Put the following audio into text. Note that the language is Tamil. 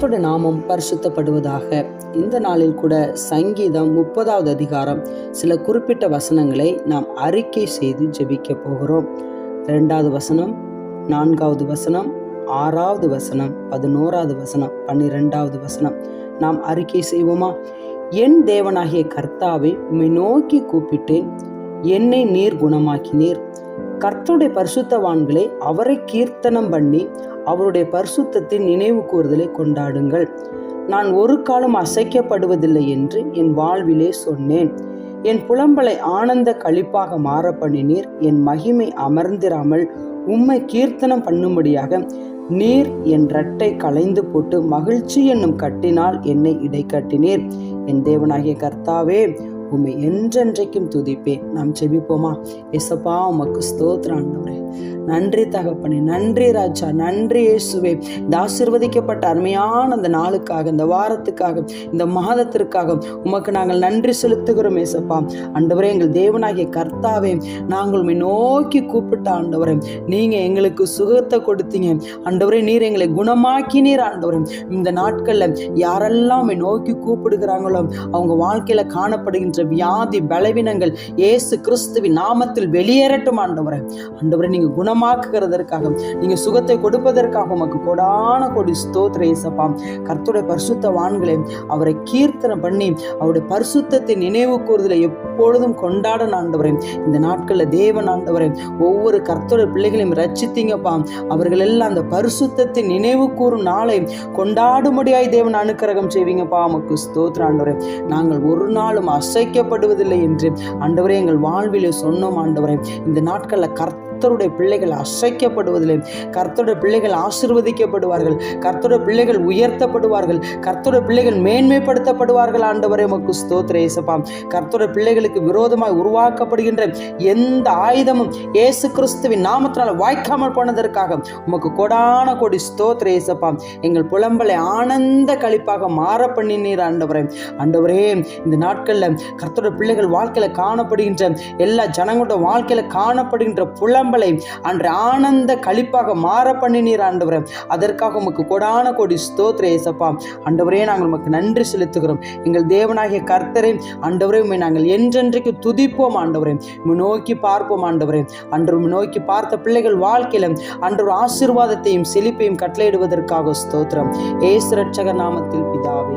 கர்த்தருடைய நாமம் பரிசுத்தப்படுவதாக. இந்த நாளில் கூட சங்கீதம் 30வது அதிகாரம் சில குறிப்பிட்ட வசனங்களை நாம் அறிக்கை செய்து ஜெபிக்க போகிறோம். 2வது வசனம், 4வது வசனம், 6வது வசனம், 11வது வசனம், 12வது வசனம் நாம் அறிக்கை செய்வோமா? என் தேவனாகிய கர்த்தாவை உம்மை நோக்கி கூப்பிட்டேன், என்னை நீர் குணமாக்கினீர். கர்த்தருடைய பரிசுத்தவான்களை அவரை கீர்த்தனம் பண்ணி அவருடைய பரிசுத்தத்தின் நினைவு கூறுதலை கொண்டாடுங்கள். நான் ஒரு காலம் அசைக்கப்படுவதில்லை என்று என் வாழ்விலே சொன்னேன். என் புலம்பலை ஆனந்த களிப்பாக மாற பண்ணினீர். என் மகிமை அமர்ந்திராமல் உம்மை கீர்த்தனம் பண்ணும்படியாக நீர் என் இரட்டை களைந்து போட்டு மகிழ்ச்சி என்னும் கட்டினால் என்னை இடை கட்டினீர். என் தேவனாகிய கர்த்தாவே உம்மை என்றென்றைக்கும் துதிப்பேன். நாம் செபிப்போமா? ஏசப்பா, உமக்கு ஸ்தோத்திரம் ஆண்டவரே. நன்றி தகப்பனே, நன்றி ராஜா, நன்றி இயேசுவே. இந்த ஆசீர்வதிக்கப்பட்ட அருமையான அந்த நாளுக்காக, இந்த வாரத்துக்காக, இந்த மாதத்திற்காக உமக்கு நாங்கள் நன்றி செலுத்துகிறோம் ஏசப்பா. ஆண்டவரே, எங்கள் தேவனாகிய கர்த்தாவே, நாங்கள் உம்மை நோக்கி கூப்பிட்ட ஆண்டவரே, நீங்க எங்களுக்கு சுகத்தை கொடுத்தீங்க ஆண்டவரே. நீர் எங்களை குணமாக்கினீர் ஆண்டவரே. இந்த நாட்கள்ல யாரெல்லாம் உம்மை நோக்கி கூப்பிடுகிறாங்களோ அவங்க வாழ்க்கையில காணப்படுகின்ற வியாதி பலவீனங்கள் இயேசு கிறிஸ்துவின் நாமத்தில் வெளியேறட்டும் ஆண்டவரே. ஆண்டவரே, நீங்க குணமாக்குகிறதற்காக, நீங்க சுகத்தை கொடுப்பதற்காக உமக்கு கோடான கோடி ஸ்தோத்திரம் இயேசப்பா. கர்த்தருடைய பரிசுத்தவான்களை அவரை கீர்த்தனம் பண்ணி அவருடைய பரிசுத்தத்தை நினைவு கூறுதலை எப்பொழுதும் கொண்டாடணும் ஆண்டவரே. இந்த நாட்கள்ல தேவன் ஆண்டவரே ஒவ்வொரு கர்த்தருடைய பிள்ளைகளையும் ரட்சித்தீங்கப்பா. அவர்கள் எல்லாம் அந்த பரிசுத்தத்தை நினைவு கூறும் நாளை கொண்டாடும்படியாய் தேவன் அனுக்கிரகம் செய்வீங்கப்பா. உமக்கு ஸ்தோத்திரம் ஆண்டவரே. நாங்கள் ஒரு நாளும் அசைக்கப்படுவதில்லை என்று ஆண்டவரே எங்கள் வாழ்விலே சொன்னோம் ஆண்டவரே. இந்த நாட்கள்ல கர்த்தருடைய பிள்ளைகள் அசைக்கப்படுவதில்லை. கர்த்தருடைய பிள்ளைகள் ஆசீர்வதிக்கப்படுவார்கள். கர்த்தருடைய பிள்ளைகள் உயர்த்தப்படுவார்கள். கர்த்தருடைய பிள்ளைகள் மேன்மைப்படுத்தப்படுவார்கள் ஆண்டவரே. உமக்கு ஸ்தோத்திரம் இயேசப்பா. கர்த்தருடைய பிள்ளைகளுக்கு விரோதமாய் உருவாக்கப்படுகின்ற எந்த ஆயுதமும் இயேசு கிறிஸ்துவின் நாமத்தினால் வாய்க்காமல் போனதற்காக உமக்கு கோடான கோடி ஸ்தோத்திரம் இயேசப்பா. எங்கள் புலம்பலை ஆனந்த களிப்பாக மாற பண்ணினீர் ஆண்டவரே. ஆண்டவரே, இந்த நாட்கள்ல கர்த்தருடைய பிள்ளைகள் வாழ்க்கையில காணப்படுகின்ற எல்லா ஜனங்களோட வாழ்க்கையில காணப்படுகின்ற புலம்பலை அன்று ஆனந்த களிப்பாக மாற பண்ணினீர் ஆண்டவரே. அதற்காக உமக்கு கோடான கோடி ஸ்தோத்திரம் இயேசப்பா. ஆண்டவரே, நாங்கள் உமக்கு நன்றி செலுத்துகிறோம். எங்கள் தேவனாகிய கர்த்தரே ஆண்டவரே, உம்மை நாங்கள் என்றென்றைக்கு துதிப்போம் ஆண்டவரே. உம்மை நோக்கி பார்ப்போம் ஆண்டவரே. அன்று உம்மை நோக்கி பார்த்த பிள்ளைகள் வாழ்க்கையில அன்று ஆசீர்வாதத்தையும் செழிப்பையும் கட்டளையிடுவதற்காக ஸ்தோத்திரம். இயேசு ரட்சகர் நாமத்தில் பிதாவே.